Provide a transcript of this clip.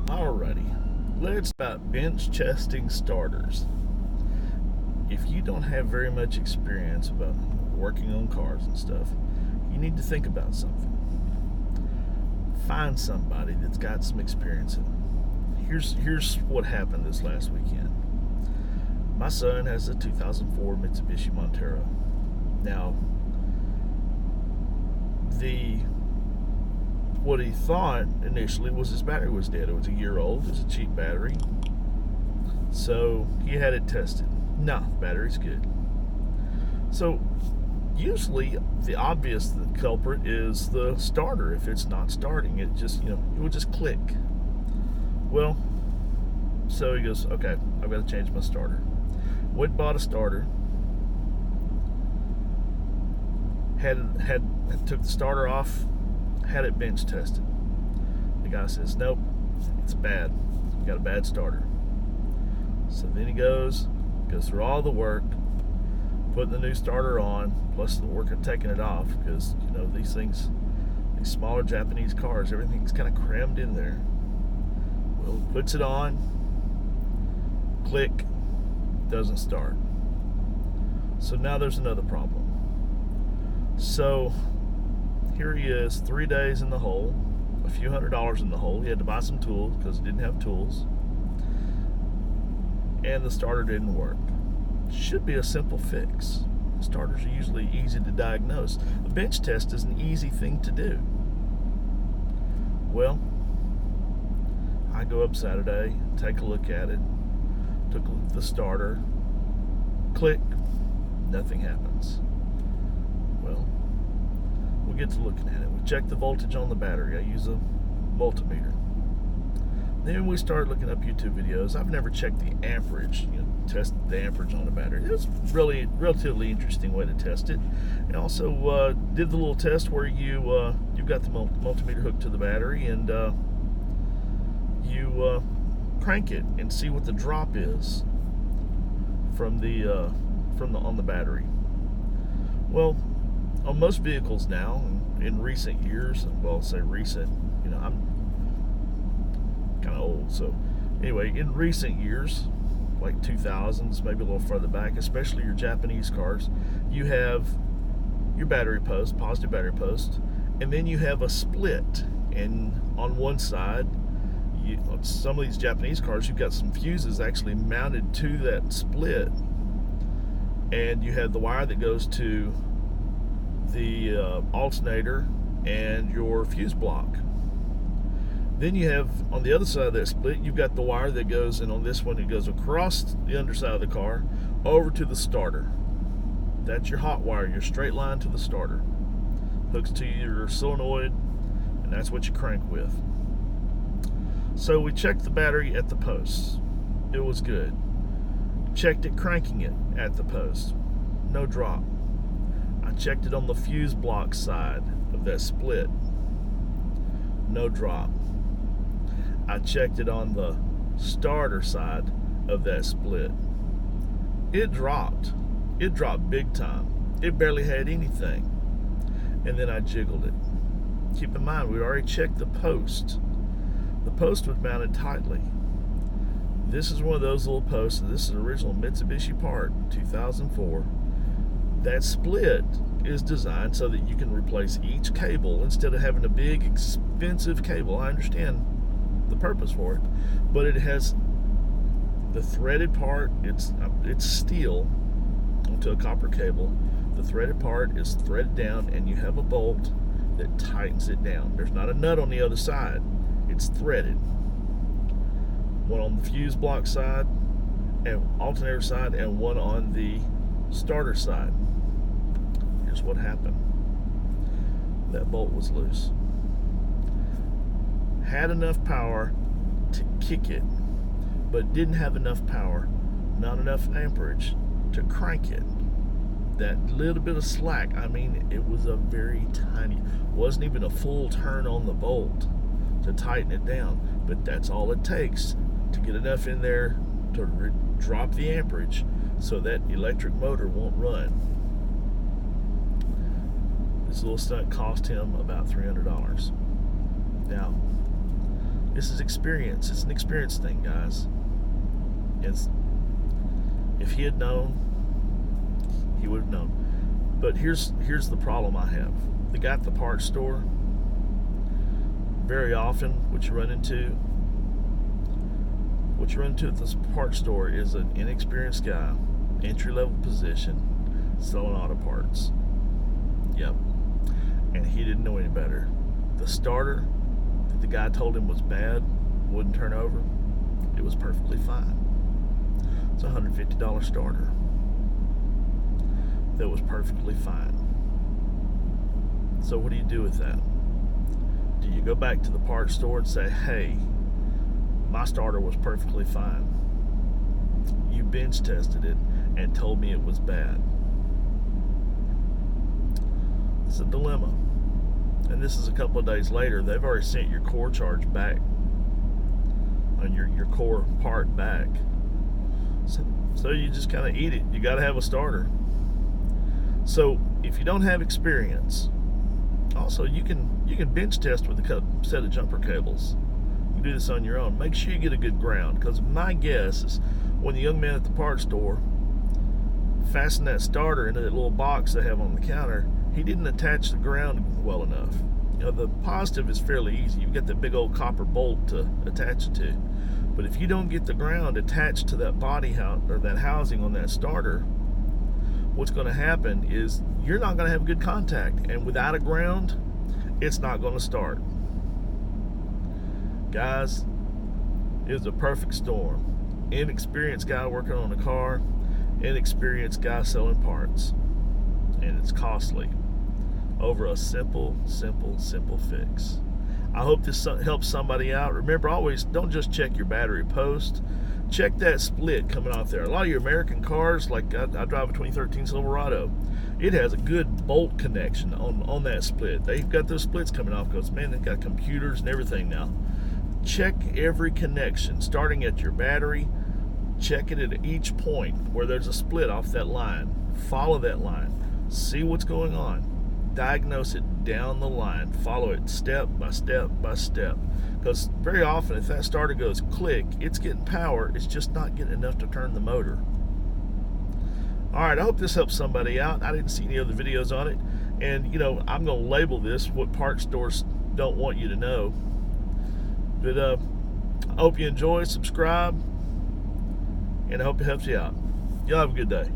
Alrighty, let's about bench chesting starters. If you don't have very much experience about working on cars and stuff, you need to think about something. Find somebody that's got some experience in it. Here's what happened this last weekend. My son has a 2004 Mitsubishi Montero. Now, what he thought initially was his battery was dead. It was a year old. It was a cheap battery. So he had it tested. No, battery's good. So usually the obvious culprit is the starter. If it's not starting, it would just click. Well, so he goes, okay, I've got to change my starter. Went bought a starter. Took the starter off. Had it bench tested. The guy says, nope, it's bad. You got a bad starter. So then he goes through all the work, putting the new starter on, plus the work of taking it off, because these smaller Japanese cars, everything's kind of crammed in there. Well, puts it on, click, doesn't start. So now there's another problem. So here he is, 3 days in the hole, a few $100s in the hole. He had to buy some tools because he didn't have tools. And the starter didn't work. Should be a simple fix. Starters are usually easy to diagnose. A bench test is an easy thing to do. Well, I go up Saturday, take a look at it, took a look at the starter, click, nothing happens. Well, we get to looking at it. We check the voltage on the battery. I use a voltmeter. Then we start looking up YouTube videos. I've never checked the amperage, test the amperage on the battery. It's really relatively interesting way to test it. And also did the little test where you've got the multimeter hooked to the battery, and you crank it and see what the drop is from on the battery. Well, on most vehicles now, in recent years, well, I'll say recent, I'm kind of old, so anyway, in recent years, like 2000s, maybe a little further back, especially your Japanese cars, you have your battery post, positive battery post, and then you have a split, and on one side, some of these Japanese cars, you've got some fuses actually mounted to that split, and you have the wire that goes to the alternator and your fuse block. Then you have, on the other side of that split, you've got the wire that goes, and on this one it goes across the underside of the car over to the starter. That's your hot wire, your straight line to the starter. Hooks to your solenoid, and that's what you crank with. So we checked the battery at the post. It was good. Checked it cranking it at the post. No drop. I checked it on the fuse block side of that split. No drop. I checked it on the starter side of that split. It dropped. It dropped big time. It barely had anything. And then I jiggled it. Keep in mind, we already checked the post. The post was mounted tightly. This is one of those little posts. This is an original Mitsubishi part, 2004. That split is designed so that you can replace each cable instead of having a big, expensive cable. I understand the purpose for it, but it has the threaded part. It's steel onto a copper cable. The threaded part is threaded down, and you have a bolt that tightens it down. There's not a nut on the other side. It's threaded. One on the fuse block side, and alternator side, and one on the starter side. Here's what happened. That bolt was loose. Had enough power to kick it, but didn't have enough power, not enough amperage to crank it. That little bit of slack, it was a very tiny, wasn't even a full turn on the bolt to tighten it down, but that's all it takes to get enough in there to drop the amperage so that electric motor won't run. This little stunt cost him about $300. Now, This is experience. It's an experience thing, guys. If he had known, he would have known. But here's the problem I have. The guy at the parts store, very often what you run into at this parts store is an inexperienced guy, entry-level position, selling auto parts. Yep. And he didn't know any better. The starter that the guy told him was bad, wouldn't turn over, it was perfectly fine. It's a $150 starter that was perfectly fine. So what do you do with that? Do you go back to the parts store and say, hey, my starter was perfectly fine. You bench tested it and told me it was bad. It's a dilemma. And this is a couple of days later. They've already sent your core charge back, on your core part back. So you just kind of eat it. You got to have a starter. So if you don't have experience, also you can bench test with a set of jumper cables. You can do this on your own. Make sure you get a good ground, because my guess is when the young man at the parts store fastened that starter into that little box they have on the counter, he didn't attach the ground well enough. You know, the positive is fairly easy. You've got that big old copper bolt to attach it to. But if you don't get the ground attached to that body or that housing on that starter, what's going to happen is you're not going to have good contact. And without a ground, it's not going to start. Guys, it was a perfect storm. Inexperienced guy working on a car, inexperienced guy selling parts. And it's costly over a simple fix. I hope this helps somebody out. Remember, always don't just check your battery post. Check that split coming off there. A lot of your American cars, like I drive a 2013 Silverado, it has a good bolt connection on that split. They've got those splits coming off because, man, they've got computers and everything now. Check every connection, starting at your battery. Check it at each point where there's a split off that line. Follow that line. See what's going on. Diagnose it down the line. Follow it step by step by step. Because very often, if that starter goes click, it's getting power. It's just not getting enough to turn the motor. All right, I hope this helps somebody out. I didn't see any other videos on it. And, you know, I'm going to label this what parts stores don't want you to know. But I hope you enjoy, subscribe, and I hope it helps you out. Y'all have a good day.